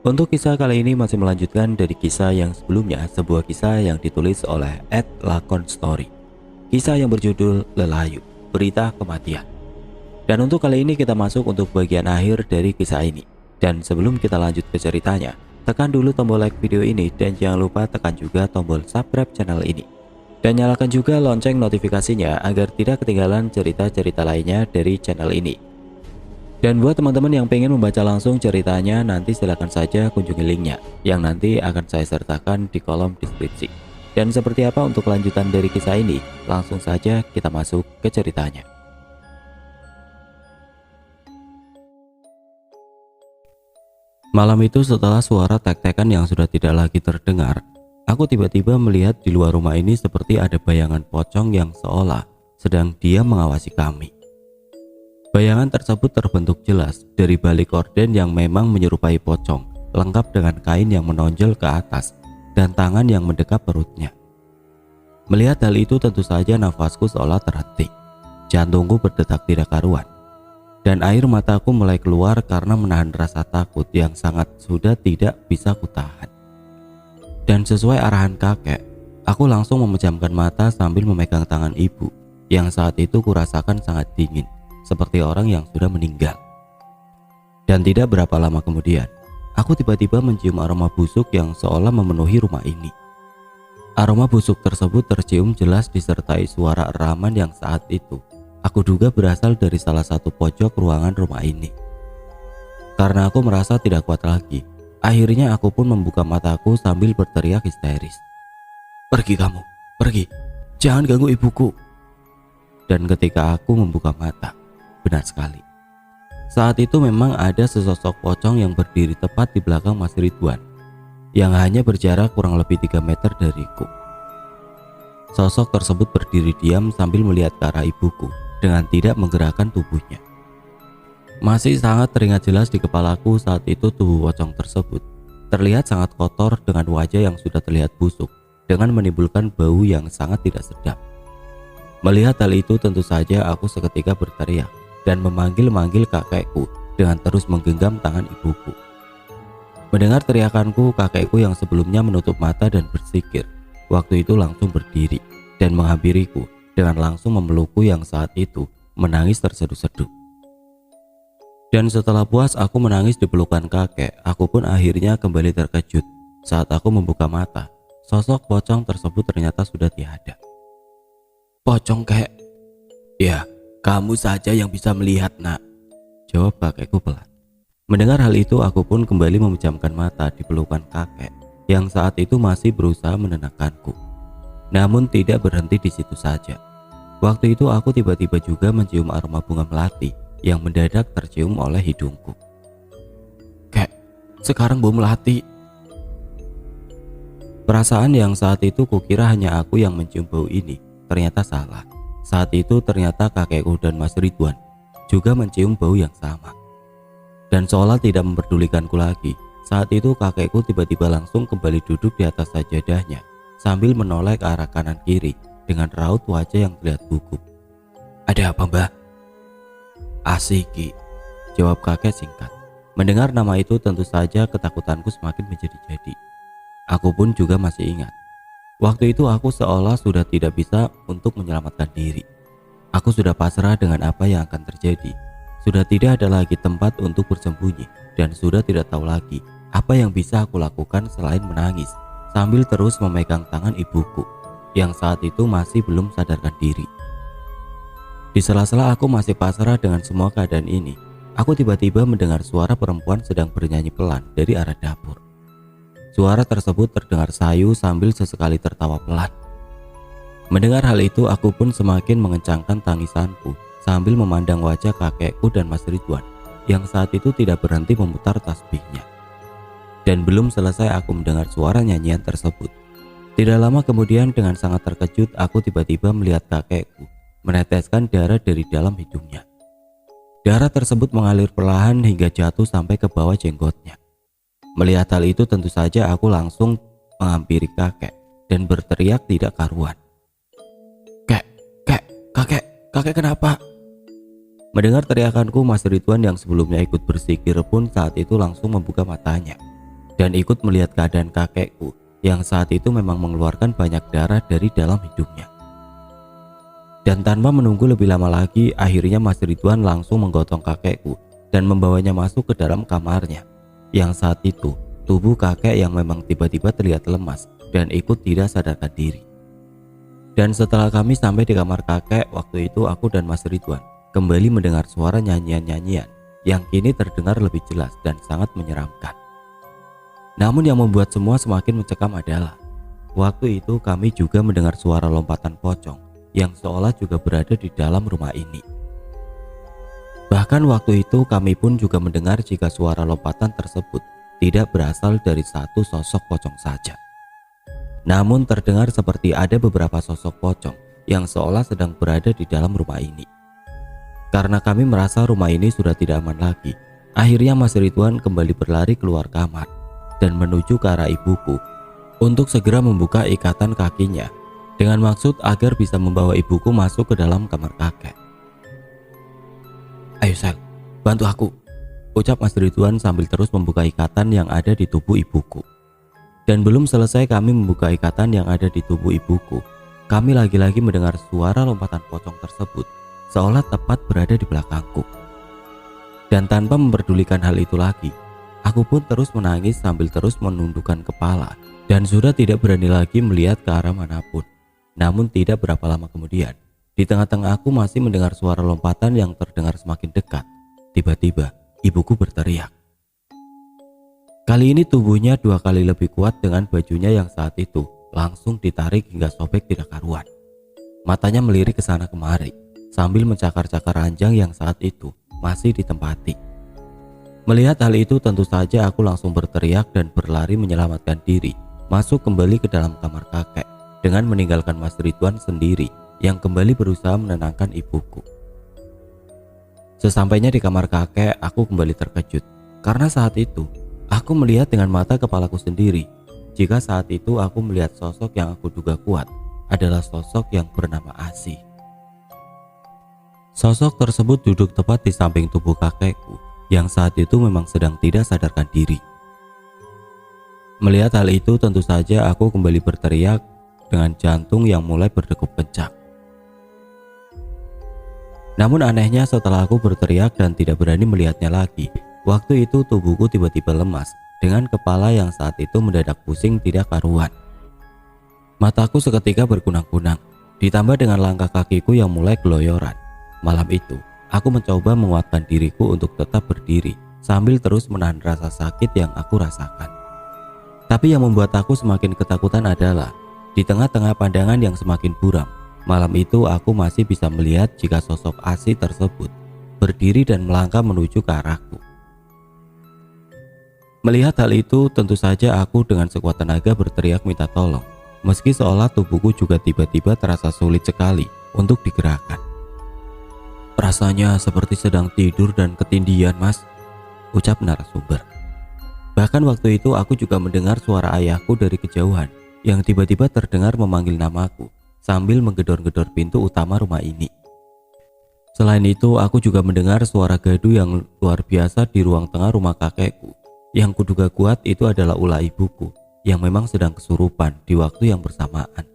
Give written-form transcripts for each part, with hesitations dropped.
Untuk kisah kali ini masih melanjutkan dari kisah yang sebelumnya, sebuah kisah yang ditulis oleh @lakonstory. Kisah yang berjudul Lelayu, Berita Kematian. Dan untuk kali ini kita masuk untuk bagian akhir dari kisah ini. Dan sebelum kita lanjut ke ceritanya, tekan dulu tombol like video ini dan jangan lupa tekan juga tombol subscribe channel ini. Dan nyalakan juga lonceng notifikasinya agar tidak ketinggalan cerita-cerita lainnya dari channel ini. Dan buat teman-teman yang pengen membaca langsung ceritanya, nanti silahkan saja kunjungi linknya yang nanti akan saya sertakan di kolom deskripsi. Dan seperti apa untuk kelanjutan dari kisah ini, langsung saja kita masuk ke ceritanya. Malam itu setelah suara tek-tekan yang sudah tidak lagi terdengar, aku tiba-tiba melihat di luar rumah ini seperti ada bayangan pocong yang seolah sedang dia mengawasi kami. Bayangan tersebut terbentuk jelas dari balik korden yang memang menyerupai pocong, lengkap dengan kain yang menonjol ke atas dan tangan yang mendekap perutnya. Melihat hal itu tentu saja nafasku seolah terhenti, jantungku berdetak tidak karuan, dan air mataku mulai keluar karena menahan rasa takut yang sangat sudah tidak bisa kutahan. Dan sesuai arahan kakek, aku langsung memejamkan mata sambil memegang tangan ibu yang saat itu kurasakan sangat dingin, seperti orang yang sudah meninggal. Dan tidak berapa lama kemudian, aku tiba-tiba mencium aroma busuk yang seolah memenuhi rumah ini. Aroma busuk tersebut tercium jelas disertai suara eraman yang saat itu aku duga berasal dari salah satu pojok ruangan rumah ini. Karena aku merasa tidak kuat lagi, akhirnya aku pun membuka mataku sambil berteriak histeris. "Pergi kamu, pergi, jangan ganggu ibuku." Dan ketika aku membuka mata, benar sekali. Saat itu memang ada sesosok pocong yang berdiri tepat di belakang Mas Ridwan, yang hanya berjarak kurang lebih 3 meter dariku. Sosok tersebut berdiri diam sambil melihat ke arah ibuku dengan tidak menggerakkan tubuhnya. Masih sangat teringat jelas di kepalaku saat itu tubuh pocong tersebut terlihat sangat kotor dengan wajah yang sudah terlihat busuk dengan menimbulkan bau yang sangat tidak sedap. Melihat hal itu tentu saja aku seketika berteriak dan memanggil-manggil kakekku dengan terus menggenggam tangan ibuku. Mendengar teriakanku, kakekku yang sebelumnya menutup mata dan bersikir, waktu itu langsung berdiri dan menghampiriku dengan langsung memelukku yang saat itu menangis terseduh-seduh. Dan setelah puas aku menangis di pelukan kakek, aku pun akhirnya kembali terkejut saat aku membuka mata. Sosok pocong tersebut ternyata sudah tiada. "Pocong, kek?" "Ya, kamu saja yang bisa melihat, nak," jawab kakekku pelan. Mendengar hal itu, aku pun kembali memejamkan mata di pelukan kakek yang saat itu masih berusaha menenangkanku. Namun tidak berhenti di situ saja. Waktu itu aku tiba-tiba juga mencium aroma bunga melati yang mendadak tercium oleh hidungku. "Kek, sekarang bau melati." Perasaan yang saat itu kukira hanya aku yang mencium bau ini ternyata salah. Saat itu ternyata kakekku dan Mas Ridwan juga mencium bau yang sama. Dan seolah tidak memperdulikanku lagi, saat itu kakekku tiba-tiba langsung kembali duduk di atas sajadahnya sambil menoleh ke arah kanan kiri dengan raut wajah yang terlihat gugup. "Ada apa, Mbah?" "Asiki," jawab kakek singkat. Mendengar nama itu tentu saja ketakutanku semakin menjadi-jadi. Aku pun juga masih ingat. Waktu itu aku seolah sudah tidak bisa untuk menyelamatkan diri. Aku sudah pasrah dengan apa yang akan terjadi. Sudah tidak ada lagi tempat untuk bersembunyi dan sudah tidak tahu lagi apa yang bisa aku lakukan selain menangis sambil terus memegang tangan ibuku yang saat itu masih belum sadarkan diri. Di sela-sela aku masih pasrah dengan semua keadaan ini, aku tiba-tiba mendengar suara perempuan sedang bernyanyi pelan dari arah dapur. Suara tersebut terdengar sayu sambil sesekali tertawa pelan. Mendengar hal itu, aku pun semakin mengencangkan tangisanku sambil memandang wajah kakekku dan Mas Ridwan yang saat itu tidak berhenti memutar tasbihnya. Dan belum selesai aku mendengar suara nyanyian tersebut, tidak lama kemudian dengan sangat terkejut aku tiba-tiba melihat kakekku meneteskan darah dari dalam hidungnya. Darah tersebut mengalir perlahan hingga jatuh sampai ke bawah jenggotnya. Melihat hal itu tentu saja aku langsung menghampiri kakek dan berteriak tidak karuan. Kakek kenapa?" Mendengar teriakanku, Mas Ridwan yang sebelumnya ikut bersikir pun saat itu langsung membuka matanya. dan ikut melihat keadaan kakekku yang saat itu memang mengeluarkan banyak darah dari dalam hidungnya. Dan tanpa menunggu lebih lama lagi, akhirnya Mas Ridwan langsung menggotong kakekku dan membawanya masuk ke dalam kamarnya. Yang saat itu, tubuh kakek yang memang tiba-tiba terlihat lemas dan ikut tidak sadarkan diri. Dan setelah kami sampai di kamar kakek, waktu itu aku dan Mas Ridwan kembali mendengar suara nyanyian-nyanyian yang kini terdengar lebih jelas dan sangat menyeramkan. Namun yang membuat semua semakin mencekam adalah waktu itu kami juga mendengar suara lompatan pocong yang seolah juga berada di dalam rumah ini. Bahkan waktu itu kami pun juga mendengar jika suara lompatan tersebut tidak berasal dari satu sosok pocong saja. Namun terdengar seperti ada beberapa sosok pocong yang seolah sedang berada di dalam rumah ini. Karena kami merasa rumah ini sudah tidak aman lagi, akhirnya Mas Ridwan kembali berlari keluar kamar dan menuju ke arah ibuku untuk segera membuka ikatan kakinya dengan maksud agar bisa membawa ibuku masuk ke dalam kamar kakek. "Ayo Sel, bantu aku," ucap Mas Ridwan sambil terus membuka ikatan yang ada di tubuh ibuku. Dan belum selesai kami membuka ikatan yang ada di tubuh ibuku, kami lagi-lagi mendengar suara lompatan pocong tersebut seolah tepat berada di belakangku. Dan tanpa memperdulikan hal itu lagi, aku pun terus menangis sambil terus menundukkan kepala dan sudah tidak berani lagi melihat ke arah manapun. Namun tidak berapa lama kemudian, di tengah-tengah aku masih mendengar suara lompatan yang terdengar semakin dekat. Tiba-tiba ibuku berteriak. Kali ini tubuhnya 2 kali lebih kuat dengan bajunya yang saat itu langsung ditarik hingga sobek tidak karuan. Matanya melirik ke sana kemari sambil mencakar-cakar ranjang yang saat itu masih ditempati. Melihat hal itu tentu saja aku langsung berteriak dan berlari menyelamatkan diri masuk kembali ke dalam kamar kakek dengan meninggalkan Mas Ridwan sendiri yang kembali berusaha menenangkan ibuku. Sesampainya di kamar kakek, aku kembali terkejut karena saat itu aku melihat dengan mata kepalaku sendiri jika saat itu aku melihat sosok yang aku duga kuat adalah sosok yang bernama Asih. Sosok tersebut duduk tepat di samping tubuh kakekku yang saat itu memang sedang tidak sadarkan diri. Melihat hal itu tentu saja aku kembali berteriak dengan jantung yang mulai berdegup kencang. Namun anehnya setelah aku berteriak dan tidak berani melihatnya lagi, waktu itu tubuhku tiba-tiba lemas dengan kepala yang saat itu mendadak pusing tidak karuan. Mataku seketika berkunang-kunang, ditambah dengan langkah kakiku yang mulai keloyoran. Malam itu, aku mencoba menguatkan diriku untuk tetap berdiri sambil terus menahan rasa sakit yang aku rasakan. Tapi yang membuat aku semakin ketakutan adalah di tengah-tengah pandangan yang semakin buram, malam itu aku masih bisa melihat jika sosok Asih tersebut berdiri dan melangkah menuju ke arahku. Melihat hal itu, tentu saja aku dengan sekuat tenaga berteriak minta tolong, meski seolah tubuhku juga tiba-tiba terasa sulit sekali untuk digerakkan. "Rasanya seperti sedang tidur dan ketindihan, Mas," ucap narasumber. Bahkan waktu itu aku juga mendengar suara ayahku dari kejauhan yang tiba-tiba terdengar memanggil namaku sambil menggedor-gedor pintu utama rumah ini. Selain itu, aku juga mendengar suara gaduh yang luar biasa di ruang tengah rumah kakekku. Yang kuduga kuat itu adalah ulah ibuku yang memang sedang kesurupan di waktu yang bersamaan.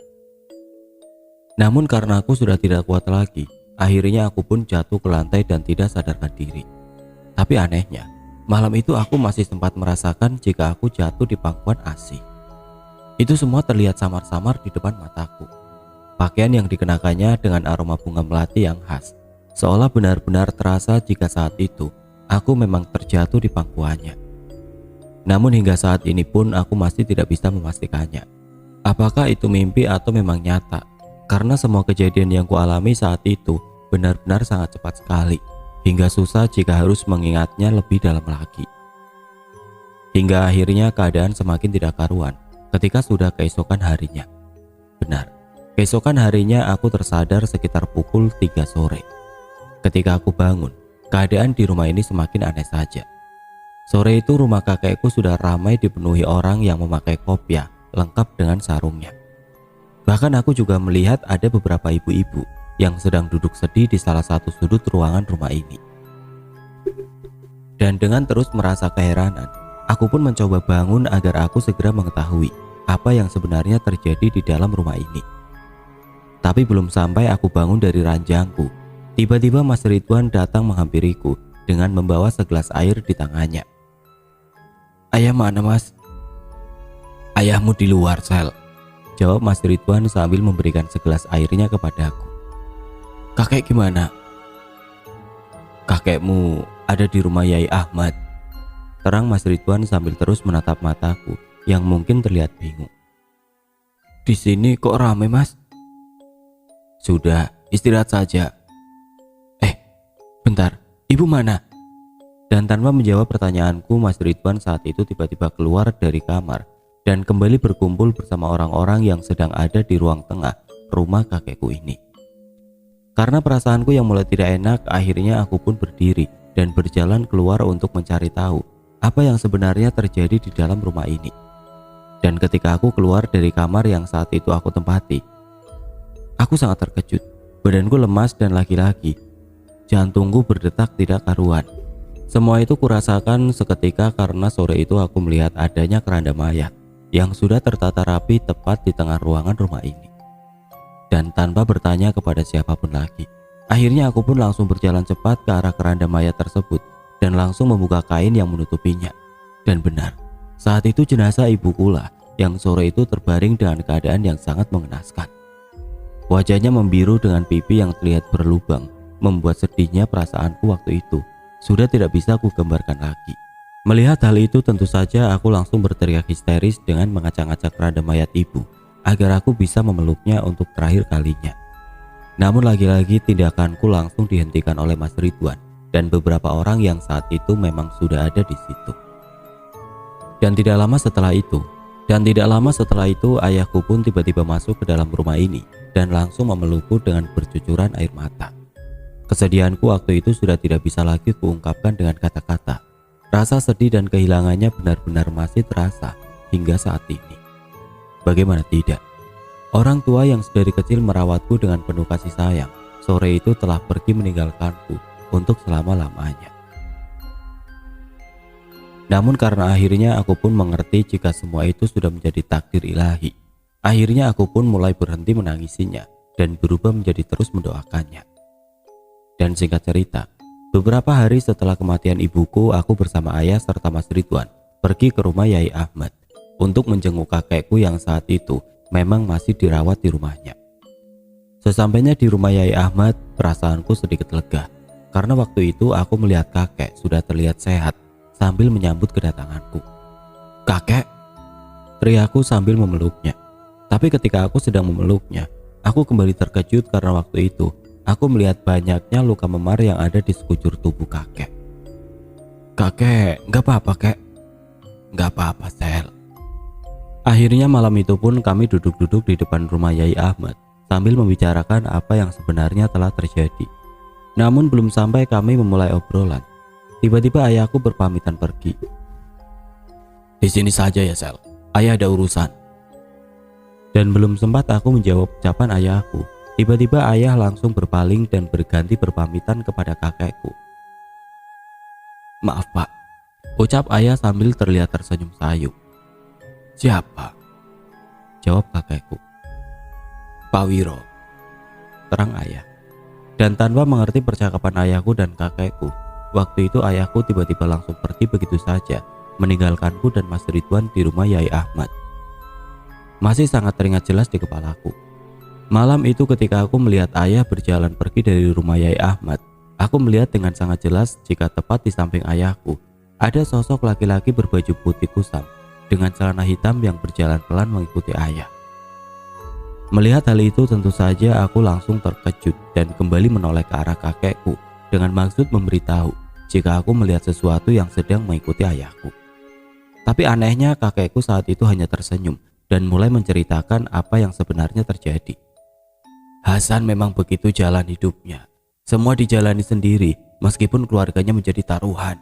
Namun karena aku sudah tidak kuat lagi, akhirnya aku pun jatuh ke lantai dan tidak sadarkan diri. Tapi anehnya, malam itu aku masih sempat merasakan jika aku jatuh di pangkuan Asih. Itu semua terlihat samar-samar di depan mataku. Pakaian yang dikenakannya dengan aroma bunga melati yang khas, seolah benar-benar terasa jika saat itu aku memang terjatuh di pangkuannya. Namun hingga saat ini pun aku masih tidak bisa memastikannya. Apakah itu mimpi atau memang nyata? Karena semua kejadian yang kualami saat itu benar-benar sangat cepat sekali, hingga susah jika harus mengingatnya lebih dalam lagi. Hingga akhirnya keadaan semakin tidak karuan ketika sudah keesokan harinya. Benar, keesokan harinya aku tersadar sekitar pukul 3 sore. Ketika aku bangun, keadaan di rumah ini semakin aneh saja. Sore itu rumah kakekku sudah ramai dipenuhi orang yang memakai kopiah lengkap dengan sarungnya. Bahkan aku juga melihat ada beberapa ibu-ibu yang sedang duduk sedih di salah satu sudut ruangan rumah ini. Dan dengan terus merasa keheranan, Aku pun mencoba bangun agar aku segera mengetahui apa yang sebenarnya terjadi di dalam rumah ini. Tapi belum sampai aku bangun dari ranjangku, tiba-tiba Mas Ridwan datang menghampiriku dengan membawa segelas air di tangannya. "Ayah mana, Mas?" "Ayahmu di luar, Sel," jawab Mas Ridwan sambil memberikan segelas airnya kepadaku. "Kakek gimana?" "Kakekmu ada di rumah Yai Ahmad," terang Mas Ridwan sambil terus menatap mataku yang mungkin terlihat bingung. "Di sini kok ramai, Mas?" "Sudah, istirahat saja." Bentar, ibu mana?" Dan tanpa menjawab pertanyaanku, Mas Ridwan saat itu tiba-tiba keluar dari kamar dan kembali berkumpul bersama orang-orang yang sedang ada di ruang tengah rumah kakekku ini. Karena perasaanku yang mulai tidak enak, akhirnya aku pun berdiri dan berjalan keluar untuk mencari tahu apa yang sebenarnya terjadi di dalam rumah ini. Dan ketika aku keluar dari kamar yang saat itu aku tempati, aku sangat terkejut. Badanku lemas dan lagi-lagi jantungku berdetak tidak karuan. Semua itu kurasakan seketika karena sore itu aku melihat adanya keranda mayat yang sudah tertata rapi tepat di tengah ruangan rumah ini. Dan tanpa bertanya kepada siapapun lagi, akhirnya aku pun langsung berjalan cepat ke arah keranda mayat tersebut dan langsung membuka kain yang menutupinya. Dan benar, saat itu jenazah ibukulah yang sore itu terbaring dengan keadaan yang sangat mengenaskan. Wajahnya membiru dengan pipi yang terlihat berlubang, membuat sedihnya perasaanku waktu itu sudah tidak bisa aku gambarkan lagi. Melihat hal itu tentu saja aku langsung berteriak histeris dengan mengacak-acak keranda mayat ibu agar aku bisa memeluknya untuk terakhir kalinya. Namun lagi-lagi tindakanku langsung dihentikan oleh Mas Ridwan dan beberapa orang yang saat itu memang sudah ada di situ. Dan tidak lama setelah itu ayahku pun tiba-tiba masuk ke dalam rumah ini dan langsung memelukku dengan bercucuran air mata. Kesedihanku waktu itu sudah tidak bisa lagi kuungkapkan dengan kata-kata. Rasa sedih dan kehilangannya benar-benar masih terasa hingga saat ini. Bagaimana tidak? Orang tua yang sedari kecil merawatku dengan penuh kasih sayang, sore itu telah pergi meninggalkanku untuk selama-lamanya. Namun karena akhirnya aku pun mengerti jika semua itu sudah menjadi takdir ilahi, akhirnya aku pun mulai berhenti menangisinya dan berubah menjadi terus mendoakannya. Dan singkat cerita, beberapa hari setelah kematian ibuku, aku bersama ayah serta Mas Ridwan pergi ke rumah Yai Ahmad untuk menjenguk kakekku yang saat itu memang masih dirawat di rumahnya. Sesampainya di rumah Yai Ahmad, perasaanku sedikit lega karena waktu itu aku melihat kakek sudah terlihat sehat sambil menyambut kedatanganku. "Kakek!" teriakku sambil memeluknya. Tapi ketika aku sedang memeluknya, aku kembali terkejut karena waktu itu aku melihat banyaknya luka memar yang ada di sekujur tubuh kakek. "Kakek, gak apa-apa kek?" "Gak apa-apa, Sel." Akhirnya malam itu pun kami duduk-duduk di depan rumah Yai Ahmad sambil membicarakan apa yang sebenarnya telah terjadi. Namun belum sampai kami memulai obrolan, tiba-tiba ayahku berpamitan pergi. "Di sini saja ya, Sel. Ayah ada urusan." Dan belum sempat aku menjawab ucapan ayahku, tiba-tiba ayah langsung berpaling dan berganti berpamitan kepada kakekku. "Maaf, Pak," ucap ayah sambil terlihat tersenyum sayu. "Siapa?" jawab kakekku. "Pak Wiro," terang ayah. Dan tanpa mengerti percakapan ayahku dan kakekku, waktu itu ayahku tiba-tiba langsung pergi begitu saja, meninggalkanku dan Mas Ridwan di rumah Yai Ahmad. Masih sangat teringat jelas di kepalaku. Malam itu ketika aku melihat ayah berjalan pergi dari rumah Yai Ahmad, aku melihat dengan sangat jelas jika tepat di samping ayahku ada sosok laki-laki berbaju putih kusam dengan celana hitam yang berjalan pelan mengikuti ayah. Melihat hal itu tentu saja aku langsung terkejut dan kembali menoleh ke arah kakekku dengan maksud memberitahu jika aku melihat sesuatu yang sedang mengikuti ayahku. Tapi anehnya kakekku saat itu hanya tersenyum dan mulai menceritakan apa yang sebenarnya terjadi. "Hasan memang begitu jalan hidupnya. Semua dijalani sendiri meskipun keluarganya menjadi taruhan,"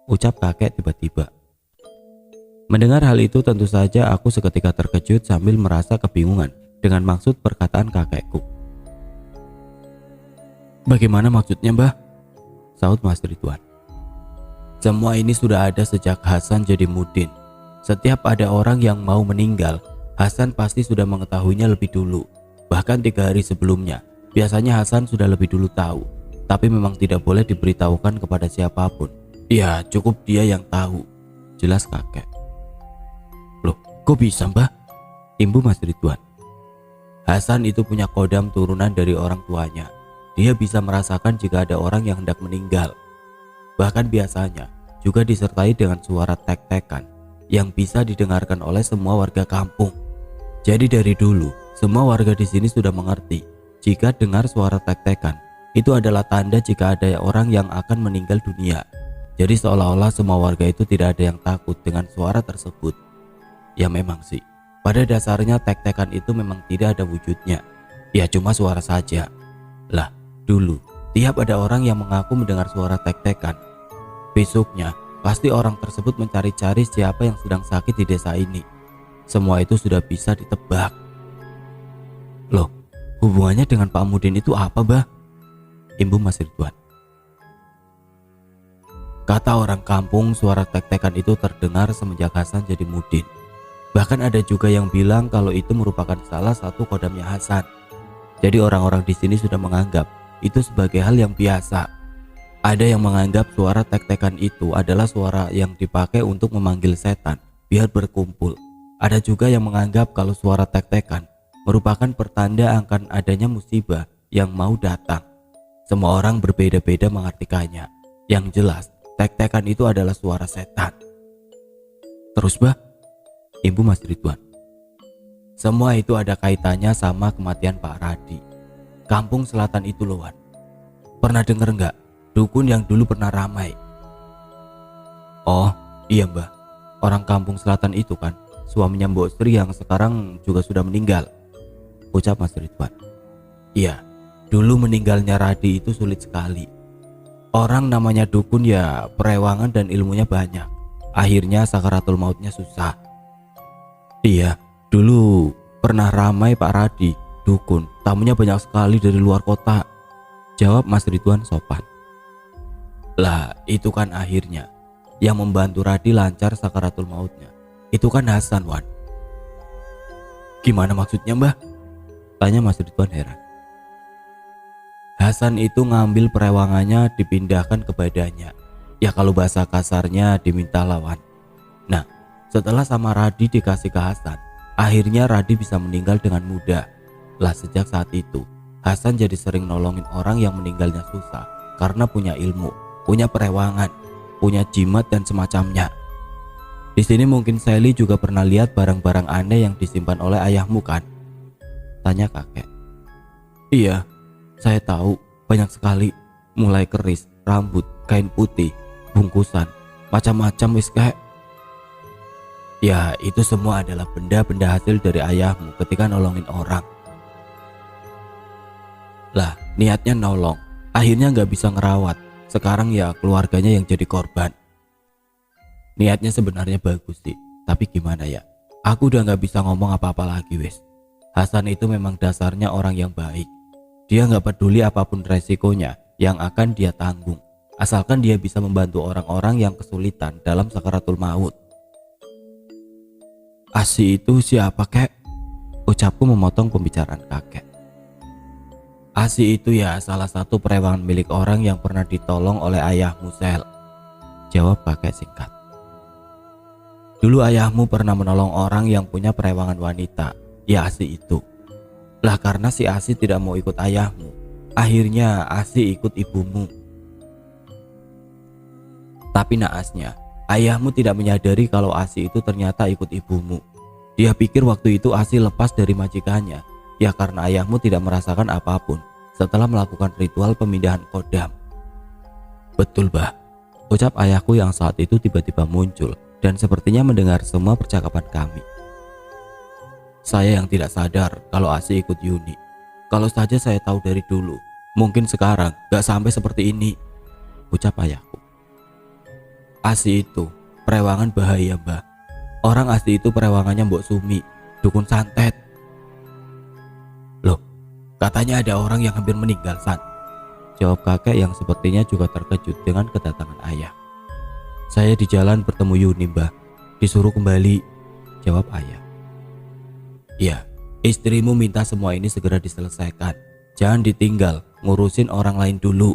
ucap kakek tiba-tiba. Mendengar hal itu tentu saja aku seketika terkejut sambil merasa kebingungan dengan maksud perkataan kakekku. "Bagaimana maksudnya, Mbah?" saut Mas Ridwan. Semua ini sudah ada sejak Hasan jadi mudin. Setiap ada orang yang mau meninggal, Hasan pasti sudah mengetahuinya lebih dulu. Bahkan 3 hari sebelumnya, biasanya Hasan sudah lebih dulu tahu. Tapi memang tidak boleh diberitahukan kepada siapapun. Ya, cukup dia yang tahu, jelas kakek. Loh, kok bisa mbah? Imbu Mas Ridwan. Hasan itu punya kodam turunan dari orang tuanya. Dia bisa merasakan jika ada orang yang hendak meninggal. Bahkan biasanya juga disertai dengan suara tek-tekan yang bisa didengarkan oleh semua warga kampung. Jadi dari dulu, semua warga di sini sudah mengerti jika dengar suara tek-tekan itu adalah tanda jika ada orang yang akan meninggal dunia. Jadi seolah-olah semua warga itu tidak ada yang takut dengan suara tersebut. Ya memang sih, pada dasarnya tek-tekan itu memang tidak ada wujudnya. Ya cuma suara saja. Lah, dulu tiap ada orang yang mengaku mendengar suara tek-tekan, besoknya pasti orang tersebut mencari-cari siapa yang sedang sakit di desa ini. Semua itu sudah bisa ditebak. Loh, hubungannya dengan Pak Mudin itu apa, Bah? Imbu Mas Ridwan. Kata orang kampung, suara tek-tekan itu terdengar semenjak Hasan jadi mudin. Bahkan ada juga yang bilang kalau itu merupakan salah satu kodamnya Hasan. Jadi orang-orang di sini sudah menganggap itu sebagai hal yang biasa. Ada yang menganggap suara tek-tekan itu adalah suara yang dipakai untuk memanggil setan biar berkumpul. Ada juga yang menganggap kalau suara tek-tekan merupakan pertanda akan adanya musibah yang mau datang. Semua orang berbeda-beda mengartikannya. Yang jelas, tek-tekan itu adalah suara setan. Terus Bah? Imbu Mas Ridwan. Semua itu ada kaitannya sama kematian Pak Radi. Kampung selatan itu loh, Wan. Pernah denger nggak dukun yang dulu pernah ramai? Oh iya Mbah, orang kampung selatan itu kan suaminya Mbok Sri yang sekarang juga sudah meninggal, ucap Mas Ridwan. Iya, dulu meninggalnya Radi itu sulit sekali. Orang namanya dukun ya perewangan dan ilmunya banyak. Akhirnya sakaratul mautnya susah. Iya, dulu pernah ramai Pak Radi, dukun, tamunya banyak sekali dari luar kota, jawab Mas Ridwan sopan. Lah, itu kan akhirnya yang membantu Radi lancar sakaratul mautnya. Itu kan Hasan, Wan. Gimana maksudnya, Mbah? Tanya Mas Ridwan heran. Hasan itu ngambil perewangannya dipindahkan ke badannya. Ya kalau bahasa kasarnya diminta lawan. Nah, setelah sama Radi dikasih ke Hasan, akhirnya Radi bisa meninggal dengan mudah. Lah sejak saat itu, Hasan jadi sering nolongin orang yang meninggalnya susah karena punya ilmu, punya perewangan, punya jimat dan semacamnya. Di sini mungkin Sally juga pernah lihat barang-barang aneh yang disimpan oleh ayahmu kan? Tanya kakek. Iya, saya tahu banyak sekali, mulai keris, rambut, kain putih, bungkusan, macam-macam wis kek. Ya itu semua adalah benda-benda hasil dari ayahmu ketika nolongin orang. Lah niatnya nolong, akhirnya gak bisa ngerawat. Sekarang ya keluarganya yang jadi korban. Niatnya sebenarnya bagus sih, tapi gimana ya, aku udah gak bisa ngomong apa-apa lagi wes. Hasan itu memang dasarnya orang yang baik. Dia gak peduli apapun resikonya yang akan dia tanggung, asalkan dia bisa membantu orang-orang yang kesulitan dalam sakaratul maut. Asi itu siapa kek? Ucapku memotong pembicaraan kakek. Asi itu ya salah satu perewangan milik orang yang pernah ditolong oleh ayahmu Sel, jawab kakek singkat. Dulu ayahmu pernah menolong orang yang punya perewangan wanita, ya Asi itu. Lah karena si Asi tidak mau ikut ayahmu, akhirnya Asi ikut ibumu. Tapi naasnya, ayahmu tidak menyadari kalau Asi itu ternyata ikut ibumu. Dia pikir waktu itu Asi lepas dari majikannya, ya karena ayahmu tidak merasakan apapun setelah melakukan ritual pemindahan kodam. Betul bah, ucap ayahku yang saat itu tiba-tiba muncul dan sepertinya mendengar semua percakapan kami. Saya yang tidak sadar kalau Asi ikut Yuni. Kalau saja saya tahu dari dulu, mungkin sekarang gak sampai seperti ini, ucap ayahku. Asi itu perewangan bahaya mbah. Orang Asi itu perewangannya Mbok Sumi, dukun santet. Loh, katanya ada orang yang hampir meninggal San, jawab kakek yang sepertinya juga terkejut dengan kedatangan ayah. Saya di jalan bertemu Yuni, Mbah. Disuruh kembali, jawab ayah. Iya, istrimu minta semua ini segera diselesaikan. Jangan ditinggal, ngurusin orang lain dulu,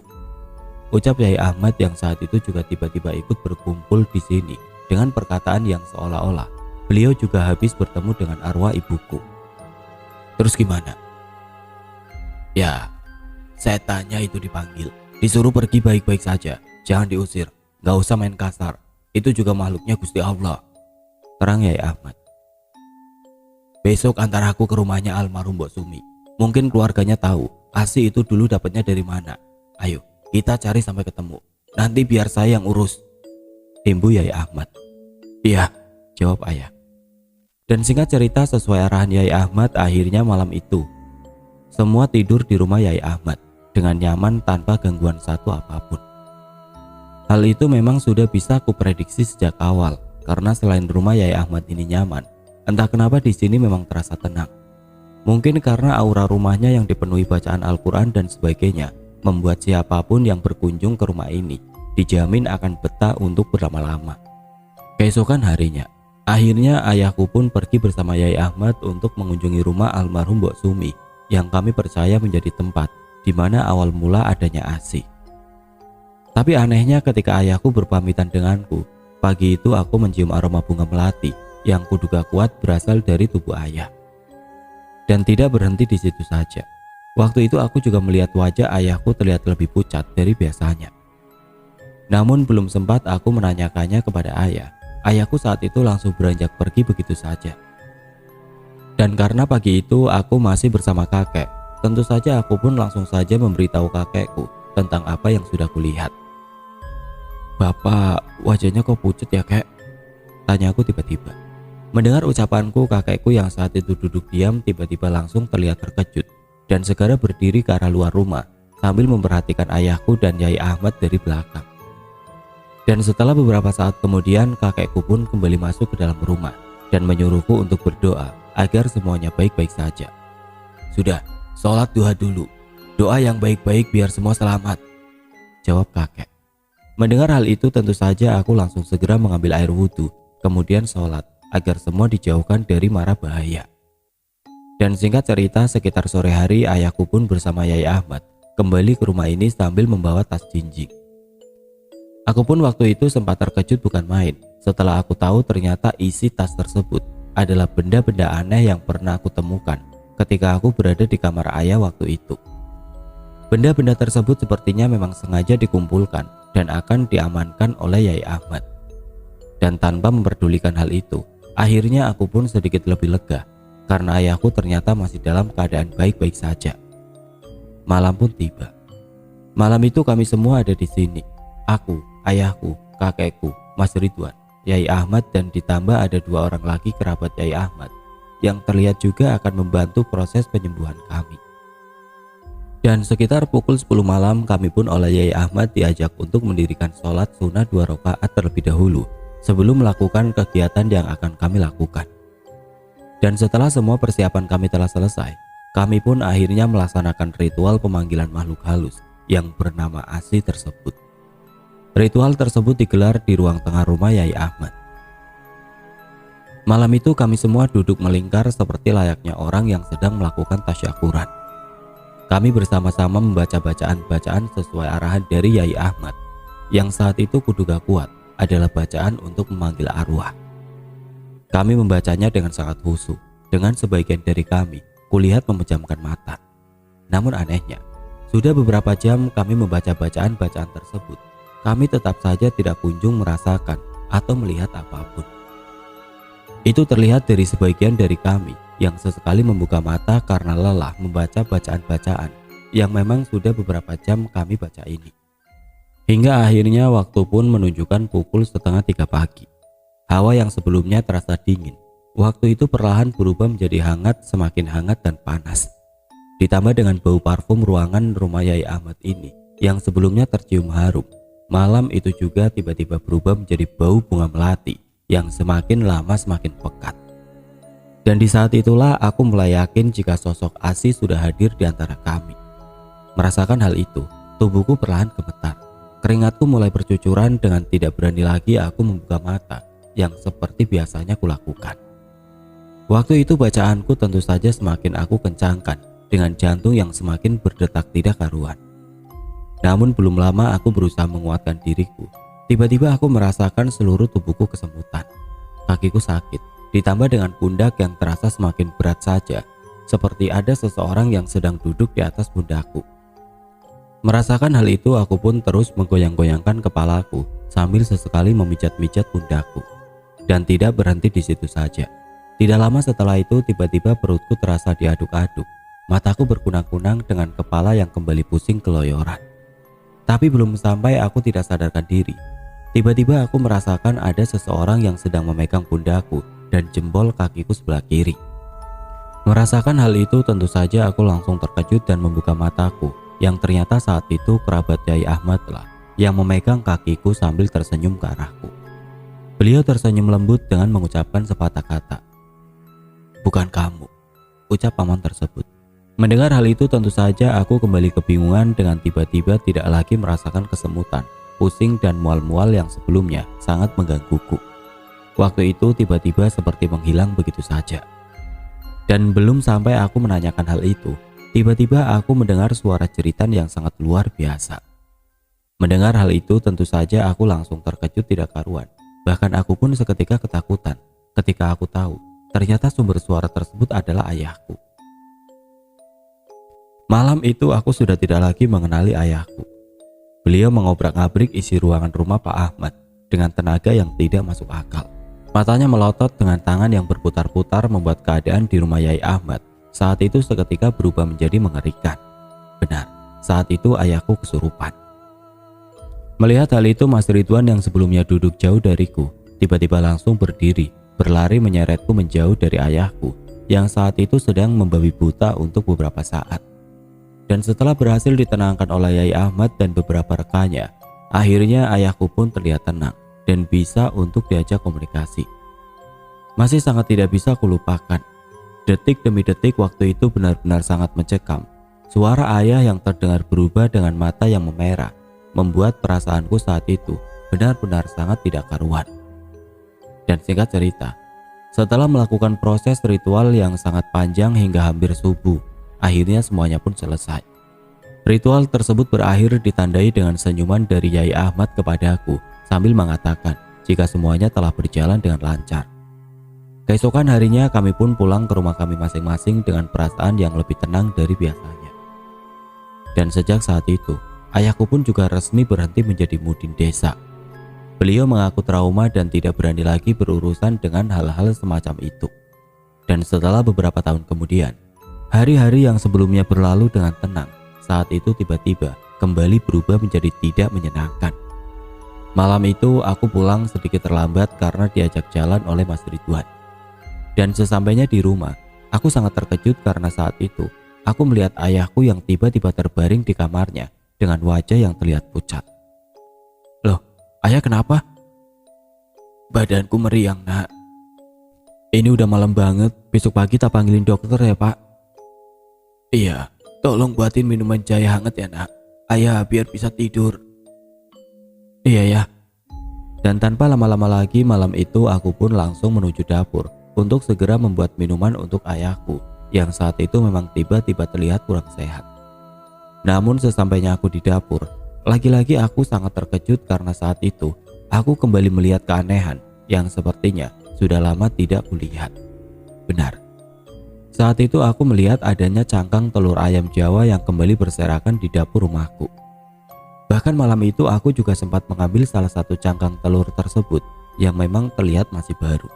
ucap Yai Ahmad yang saat itu juga tiba-tiba ikut berkumpul di sini dengan perkataan yang seolah-olah beliau juga habis bertemu dengan arwah ibuku. Terus gimana? Ya, setannya itu dipanggil, disuruh pergi baik-baik saja, jangan diusir, gak usah main kasar, itu juga makhluknya Gusti Allah, terang Yai Ahmad. Besok antar aku ke rumahnya almarhum Mbok Sumi, mungkin keluarganya tahu ASI itu dulu dapatnya dari mana. Ayo, kita cari sampai ketemu, nanti biar saya yang urus, himbu Yai Ahmad. Iya, jawab ayah. Dan singkat cerita, sesuai arahan Yai Ahmad, akhirnya malam itu semua tidur di rumah Yai Ahmad dengan nyaman tanpa gangguan satu apapun. Hal itu memang sudah bisa aku prediksi sejak awal, karena selain rumah Yai Ahmad ini nyaman, entah kenapa di sini memang terasa tenang. Mungkin karena aura rumahnya yang dipenuhi bacaan Al-Quran dan sebagainya membuat siapapun yang berkunjung ke rumah ini dijamin akan betah untuk berlama-lama. Keesokan harinya, akhirnya ayahku pun pergi bersama Yai Ahmad untuk mengunjungi rumah almarhum Mbok Sumi yang kami percaya menjadi tempat di mana awal mula adanya ASI. Tapi anehnya ketika ayahku berpamitan denganku, pagi itu aku mencium aroma bunga melati yang kuduga kuat berasal dari tubuh ayah. Dan tidak berhenti di situ saja. Waktu itu aku juga melihat wajah ayahku terlihat lebih pucat dari biasanya. Namun belum sempat aku menanyakannya kepada ayah. Ayahku saat itu langsung beranjak pergi begitu saja. Dan karena pagi itu aku masih bersama kakek, tentu saja aku pun langsung saja memberitahu kakekku tentang apa yang sudah kulihat. Bapak, wajahnya kok pucat ya kek? Tanyaku tiba-tiba. Mendengar ucapanku, kakekku yang saat itu duduk diam tiba-tiba langsung terlihat terkejut dan segera berdiri ke arah luar rumah sambil memperhatikan ayahku dan Yai Ahmad dari belakang. Dan setelah beberapa saat kemudian, kakekku pun kembali masuk ke dalam rumah dan menyuruhku untuk berdoa agar semuanya baik-baik saja. Sudah, sholat duha dulu, doa yang baik-baik biar semua selamat, jawab kakek. Mendengar hal itu tentu saja aku langsung segera mengambil air wudhu, kemudian sholat agar semua dijauhkan dari mara bahaya. Dan singkat cerita, sekitar sore hari ayahku pun bersama Yai Ahmad kembali ke rumah ini sambil membawa tas jinjing. Aku pun waktu itu sempat terkejut bukan main setelah aku tahu ternyata isi tas tersebut adalah benda-benda aneh yang pernah aku temukan ketika aku berada di kamar ayah waktu itu. Benda-benda tersebut sepertinya memang sengaja dikumpulkan dan akan diamankan oleh Yai Ahmad. Dan tanpa memperdulikan hal itu, akhirnya aku pun sedikit lebih lega karena ayahku ternyata masih dalam keadaan baik-baik saja. Malam pun tiba. Malam itu kami semua ada di sini. Aku, ayahku, kakekku, Mas Ridwan, Yai Ahmad dan ditambah ada 2 orang lagi kerabat Yai Ahmad yang terlihat juga akan membantu proses penyembuhan kami. Dan sekitar pukul 10 malam kami pun oleh Yai Ahmad diajak untuk mendirikan sholat sunnah 2 rakaat terlebih dahulu sebelum melakukan kegiatan yang akan kami lakukan. Dan setelah semua persiapan kami telah selesai, kami pun akhirnya melaksanakan ritual pemanggilan makhluk halus yang bernama ASI tersebut. Ritual tersebut digelar di ruang tengah rumah Yai Ahmad. Malam itu kami semua duduk melingkar seperti layaknya orang yang sedang melakukan tasyakuran. Kami bersama-sama membaca bacaan-bacaan sesuai arahan dari Yai Ahmad yang saat itu kuduga kuat adalah bacaan untuk memanggil arwah. Kami membacanya dengan sangat khusyuk. Dengan sebagian dari kami, kulihat memejamkan mata. Namun anehnya, sudah beberapa jam kami membaca bacaan-bacaan tersebut, kami tetap saja tidak kunjung merasakan atau melihat apapun. Itu terlihat dari sebagian dari kami yang sesekali membuka mata karena lelah membaca bacaan-bacaan yang memang sudah beberapa jam kami baca ini. Hingga akhirnya waktu pun menunjukkan pukul 2:30 pagi. Hawa yang sebelumnya terasa dingin, waktu itu perlahan berubah menjadi hangat, semakin hangat dan panas. Ditambah dengan bau parfum ruangan rumah Yai Ahmad ini yang sebelumnya tercium harum, malam itu juga tiba-tiba berubah menjadi bau bunga melati yang semakin lama semakin pekat. Dan di saat itulah aku mulai yakin jika sosok ASI sudah hadir di antara kami. Merasakan hal itu, tubuhku perlahan gemetar. Keringatku mulai bercucuran dengan tidak berani lagi aku membuka mata yang seperti biasanya kulakukan. Waktu itu bacaanku tentu saja semakin aku kencangkan dengan jantung yang semakin berdetak tidak karuan. Namun belum lama aku berusaha menguatkan diriku. Tiba-tiba aku merasakan seluruh tubuhku kesemutan. Kakiku sakit, ditambah dengan pundak yang terasa semakin berat saja, seperti ada seseorang yang sedang duduk di atas pundakku. Merasakan hal itu, aku pun terus menggoyang-goyangkan kepalaku sambil sesekali memijat-mijat pundakku. Dan tidak berhenti di situ saja. Tidak lama setelah itu, tiba-tiba perutku terasa diaduk-aduk. Mataku berkunang-kunang dengan kepala yang kembali pusing keloyoran. Tapi belum sampai aku tidak sadarkan diri. Tiba-tiba aku merasakan ada seseorang yang sedang memegang pundakku dan jempol kakiku sebelah kiri. Merasakan hal itu tentu saja aku langsung terkejut dan membuka mataku, yang ternyata saat itu kerabat Yai Ahmad lah yang memegang kakiku sambil tersenyum ke arahku. Beliau tersenyum lembut dengan mengucapkan sepatah kata. "Bukan kamu," ucap paman tersebut. Mendengar hal itu tentu saja aku kembali kebingungan dengan tiba-tiba tidak lagi merasakan kesemutan, pusing dan mual-mual yang sebelumnya sangat menggangguku. Waktu itu tiba-tiba seperti menghilang begitu saja. Dan belum sampai aku menanyakan hal itu, tiba-tiba aku mendengar suara jeritan yang sangat luar biasa. Mendengar hal itu tentu saja aku langsung terkejut tidak karuan. Bahkan aku pun seketika ketakutan ketika aku tahu ternyata sumber suara tersebut adalah ayahku. Malam itu aku sudah tidak lagi mengenali ayahku. Beliau mengobrak-abrik isi ruangan rumah Pak Ahmad dengan tenaga yang tidak masuk akal. Matanya melotot dengan tangan yang berputar-putar membuat keadaan di rumah Yai Ahmad saat itu seketika berubah menjadi mengerikan. Benar, saat itu ayahku kesurupan. Melihat hal itu, Mas Ridwan yang sebelumnya duduk jauh dariku tiba-tiba langsung berdiri, berlari menyeretku menjauh dari ayahku yang saat itu sedang membabi buta untuk beberapa saat. Dan setelah berhasil ditenangkan oleh Yai Ahmad dan beberapa rekannya, akhirnya ayahku pun terlihat tenang dan bisa untuk diajak komunikasi. Masih sangat tidak bisa kulupakan. Detik demi detik waktu itu benar-benar sangat mencekam. Suara ayah yang terdengar berubah dengan mata yang memerah, membuat perasaanku saat itu benar-benar sangat tidak karuan. Dan singkat cerita, setelah melakukan proses ritual yang sangat panjang hingga hampir subuh, akhirnya semuanya pun selesai. Ritual tersebut berakhir ditandai dengan senyuman dari Yai Ahmad kepadaku sambil mengatakan jika semuanya telah berjalan dengan lancar. Keesokan harinya kami pun pulang ke rumah kami masing-masing dengan perasaan yang lebih tenang dari biasanya. Dan sejak saat itu, ayahku pun juga resmi berhenti menjadi mudin desa. Beliau mengaku trauma dan tidak berani lagi berurusan dengan hal-hal semacam itu. Dan setelah beberapa tahun kemudian, hari-hari yang sebelumnya berlalu dengan tenang, saat itu tiba-tiba kembali berubah menjadi tidak menyenangkan. Malam itu aku pulang sedikit terlambat karena diajak jalan oleh Mas Ridwan. Dan sesampainya di rumah, aku sangat terkejut karena saat itu aku melihat ayahku yang tiba-tiba terbaring di kamarnya dengan wajah yang terlihat pucat. "Loh, ayah kenapa?" "Badanku meriang, nak. Ini udah malam banget, besok pagi tak panggilin dokter ya, Pak?" "Iya, tolong buatin minuman jahe hangat ya, nak. Ayah biar bisa tidur." "Iya ya." Dan tanpa lama-lama lagi malam itu aku pun langsung menuju dapur untuk segera membuat minuman untuk ayahku yang saat itu memang tiba-tiba terlihat kurang sehat. Namun sesampainya aku di dapur, lagi-lagi aku sangat terkejut karena saat itu aku kembali melihat keanehan yang sepertinya sudah lama tidak kulihat. Benar, saat itu aku melihat adanya cangkang telur ayam Jawa yang kembali berserakan di dapur rumahku. Bahkan malam itu aku juga sempat mengambil salah satu cangkang telur tersebut yang memang terlihat masih baru.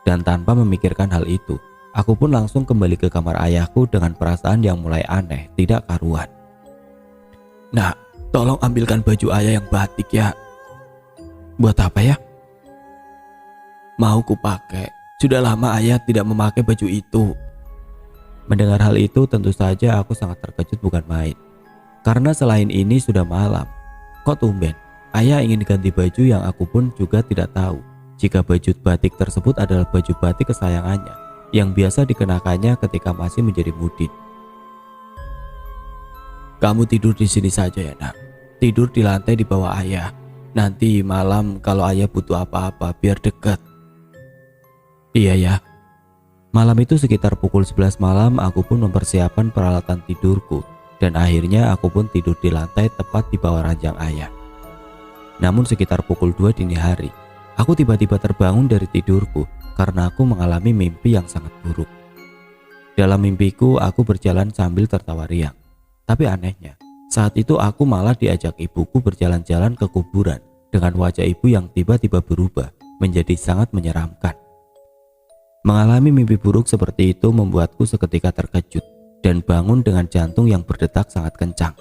Dan tanpa memikirkan hal itu, aku pun langsung kembali ke kamar ayahku dengan perasaan yang mulai aneh, tidak karuan. "Nah, tolong ambilkan baju ayah yang batik ya." "Buat apa ya?" "Mau ku pakai. Sudah lama ayah tidak memakai baju itu." Mendengar hal itu tentu saja aku sangat terkejut bukan main. Karena selain ini sudah malam, kok tumben ayah ingin ganti baju yang aku pun juga tidak tahu jika baju batik tersebut adalah baju batik kesayangannya yang biasa dikenakannya ketika masih menjadi mudin. "Kamu tidur di sini saja ya, nak. tidur di lantai di bawah ayah. Nanti malam kalau ayah butuh apa-apa biar dekat. Iya ya. Malam itu sekitar pukul 11 malam aku pun mempersiapkan peralatan tidurku dan akhirnya aku pun tidur di lantai tepat di bawah ranjang ayah. Namun sekitar pukul 2 dini hari, aku tiba-tiba terbangun dari tidurku karena aku mengalami mimpi yang sangat buruk. Dalam mimpiku aku berjalan sambil tertawa riang. Tapi anehnya, saat itu aku malah diajak ibuku berjalan-jalan ke kuburan dengan wajah ibu yang tiba-tiba berubah menjadi sangat menyeramkan. Mengalami mimpi buruk seperti itu membuatku seketika terkejut dan bangun dengan jantung yang berdetak sangat kencang.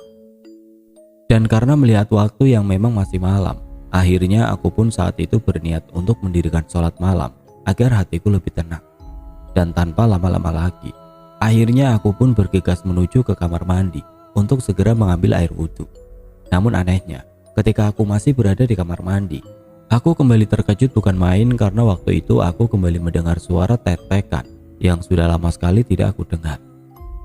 Dan karena melihat waktu yang memang masih malam, akhirnya aku pun saat itu berniat untuk mendirikan sholat malam agar hatiku lebih tenang. Dan tanpa lama-lama lagi, akhirnya aku pun bergegas menuju ke kamar mandi untuk segera mengambil air wudhu. Namun anehnya, ketika aku masih berada di kamar mandi, aku kembali terkejut bukan main karena waktu itu aku kembali mendengar suara tek-tekan yang sudah lama sekali tidak aku dengar.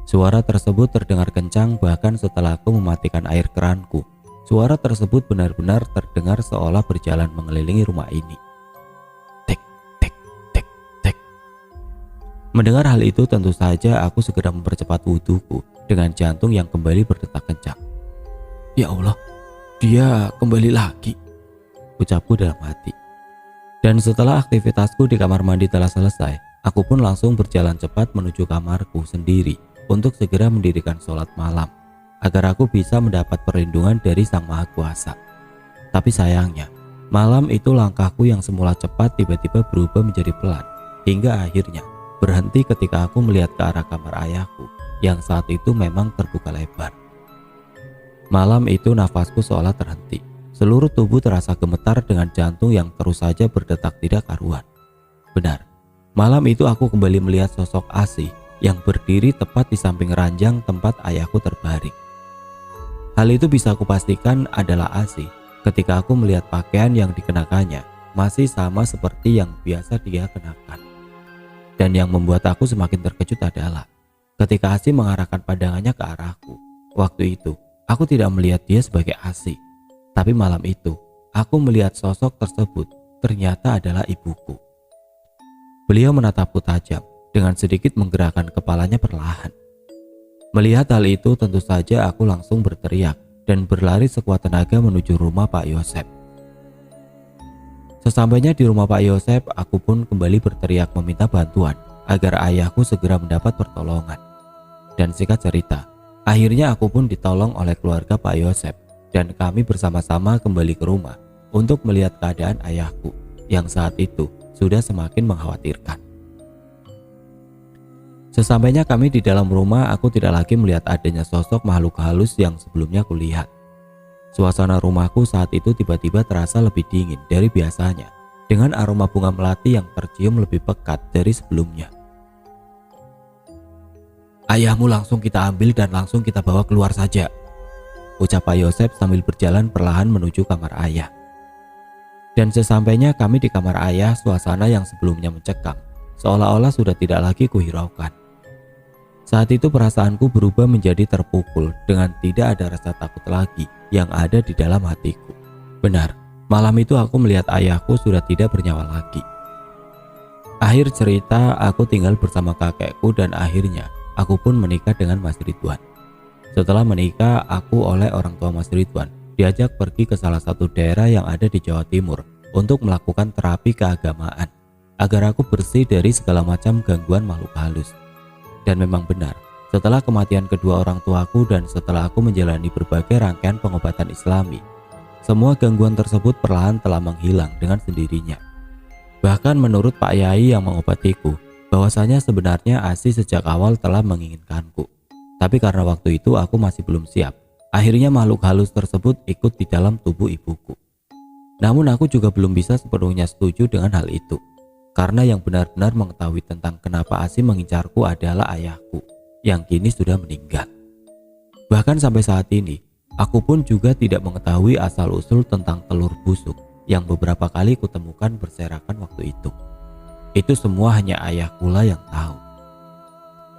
Suara tersebut terdengar kencang bahkan setelah aku mematikan air keranku. Suara tersebut benar-benar terdengar seolah berjalan mengelilingi rumah ini. Tek, tek, tek, tek. Mendengar hal itu tentu saja aku segera mempercepat wudhuku dengan jantung yang kembali berdetak kencang. Ya Allah, dia kembali lagi, ucapku dalam hati. Dan setelah aktivitasku di kamar mandi telah selesai, aku pun langsung berjalan cepat menuju kamarku sendiri untuk segera mendirikan sholat malam agar aku bisa mendapat perlindungan dari Sang Maha Kuasa. Tapi sayangnya, malam itu langkahku yang semula cepat tiba-tiba berubah menjadi pelan hingga akhirnya berhenti ketika aku melihat ke arah kamar ayahku yang saat itu memang terbuka lebar. Malam itu nafasku seolah terhenti. Seluruh tubuh terasa gemetar dengan jantung yang terus saja berdetak tidak karuan. Benar, malam itu aku kembali melihat sosok Asih yang berdiri tepat di samping ranjang tempat ayahku terbaring. Hal itu bisa aku pastikan adalah Asih ketika aku melihat pakaian yang dikenakannya masih sama seperti yang biasa dia kenakan. Dan yang membuat aku semakin terkejut adalah ketika Asih mengarahkan pandangannya ke arahku. Waktu itu, aku tidak melihat dia sebagai Asih. Tapi malam itu, aku melihat sosok tersebut ternyata adalah ibuku. Beliau menatapku tajam dengan sedikit menggerakkan kepalanya perlahan. Melihat hal itu tentu saja aku langsung berteriak dan berlari sekuat tenaga menuju rumah Pak Yosep. Sesampainya di rumah Pak Yosep, aku pun kembali berteriak meminta bantuan agar ayahku segera mendapat pertolongan. Dan singkat cerita, akhirnya aku pun ditolong oleh keluarga Pak Yosep dan kami bersama-sama kembali ke rumah untuk melihat keadaan ayahku yang saat itu sudah semakin mengkhawatirkan. Sesampainya kami di dalam rumah, aku tidak lagi melihat adanya sosok makhluk halus yang sebelumnya kulihat. Suasana rumahku saat itu tiba-tiba terasa lebih dingin dari biasanya, dengan aroma bunga melati yang tercium lebih pekat dari sebelumnya. Ayahmu langsung kita ambil dan langsung kita bawa keluar saja, ucap Pak Yosep sambil berjalan perlahan menuju kamar ayah. Dan sesampainya kami di kamar ayah, suasana yang sebelumnya mencekam seolah-olah sudah tidak lagi kuhiraukan. Saat itu perasaanku berubah menjadi terpukul dengan tidak ada rasa takut lagi yang ada di dalam hatiku. Benar, malam itu aku melihat ayahku sudah tidak bernyawa lagi. Akhir cerita, aku tinggal bersama kakekku dan akhirnya aku pun menikah dengan Mas Ridwan. Setelah menikah, aku oleh orang tua Mas Ridwan diajak pergi ke salah satu daerah yang ada di Jawa Timur untuk melakukan terapi keagamaan agar aku bersih dari segala macam gangguan makhluk halus. Dan memang benar, setelah kematian kedua orang tuaku dan setelah aku menjalani berbagai rangkaian pengobatan Islami, semua gangguan tersebut perlahan telah menghilang dengan sendirinya. Bahkan menurut Pak Yai yang mengobatiku, bahwasanya sebenarnya Asih sejak awal telah menginginkanku. Tapi karena waktu itu aku masih belum siap, akhirnya makhluk halus tersebut ikut di dalam tubuh ibuku. Namun aku juga belum bisa sepenuhnya setuju dengan hal itu. Karena yang benar-benar mengetahui tentang kenapa Asih mengincarku adalah ayahku yang kini sudah meninggal. Bahkan sampai saat ini, aku pun juga tidak mengetahui asal-usul tentang telur busuk yang beberapa kali kutemukan berserakan waktu itu. Itu semua hanya ayahku lah yang tahu.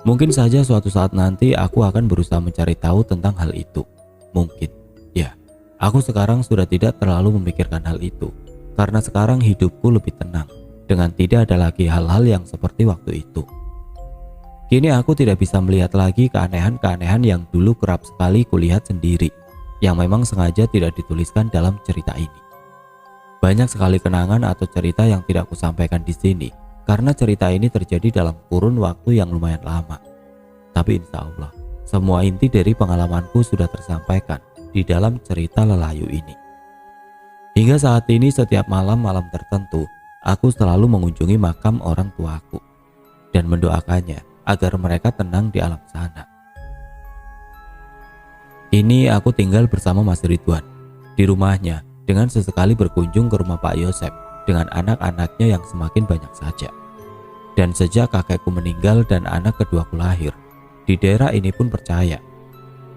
Mungkin saja suatu saat nanti aku akan berusaha mencari tahu tentang hal itu. Mungkin, ya. Aku sekarang sudah tidak terlalu memikirkan hal itu, karena sekarang hidupku lebih tenang, dengan tidak ada lagi hal-hal yang seperti waktu itu. Kini aku tidak bisa melihat lagi keanehan-keanehan yang dulu kerap sekali kulihat sendiri, yang memang sengaja tidak dituliskan dalam cerita ini. Banyak sekali kenangan atau cerita yang tidak kusampaikan di sini, karena cerita ini terjadi dalam kurun waktu yang lumayan lama. Tapi insya Allah, semua inti dari pengalamanku sudah tersampaikan di dalam cerita Lelayu ini. Hingga saat ini setiap malam-malam tertentu, aku selalu mengunjungi makam orang tuaku dan mendoakannya agar mereka tenang di alam sana. Ini aku tinggal bersama Mas Ridwan di rumahnya dengan sesekali berkunjung ke rumah Pak Yosep dengan anak-anaknya yang semakin banyak saja. Dan sejak kakekku meninggal dan anak keduaku lahir, di daerah ini pun percaya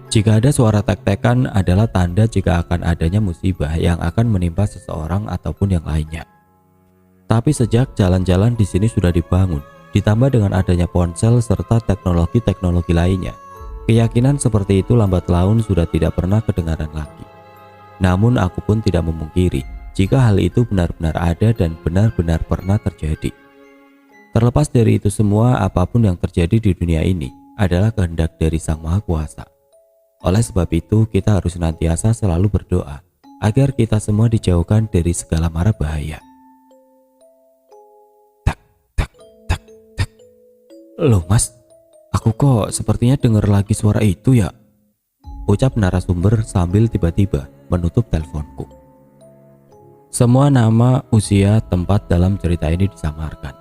jika ada suara tek-tekan adalah tanda jika akan adanya musibah yang akan menimpa seseorang ataupun yang lainnya. Tapi sejak jalan-jalan di sini sudah dibangun, ditambah dengan adanya ponsel serta teknologi-teknologi lainnya, keyakinan seperti itu lambat laun sudah tidak pernah kedengaran lagi. Namun aku pun tidak memungkiri jika hal itu benar-benar ada dan benar-benar pernah terjadi. Terlepas dari itu semua, apapun yang terjadi di dunia ini adalah kehendak dari Sang Maha Kuasa. Oleh sebab itu, kita harus senantiasa selalu berdoa agar kita semua dijauhkan dari segala mara bahaya. Tak, tak, tak, tak. Loh mas, aku kok sepertinya dengar lagi suara itu ya? Ucap narasumber sambil tiba-tiba menutup teleponku. Semua nama, usia, tempat dalam cerita ini disamarkan.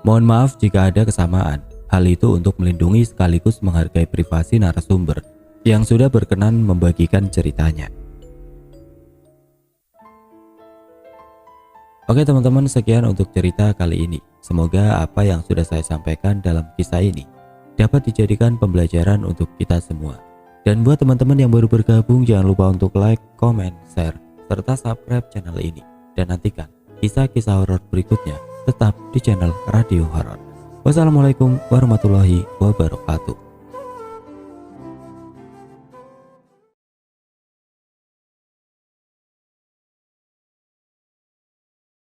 Mohon maaf jika ada kesamaan. Hal itu untuk melindungi sekaligus menghargai privasi narasumber yang sudah berkenan membagikan ceritanya. Oke teman-teman, sekian untuk cerita kali ini. Semoga apa yang sudah saya sampaikan dalam kisah ini dapat dijadikan pembelajaran untuk kita semua. Dan buat teman-teman yang baru bergabung, jangan lupa untuk like, comment, share, serta subscribe channel ini. Dan nantikan kisah-kisah horor berikutnya tetap di channel Radio Horor. Wassalamualaikum warahmatullahi wabarakatuh.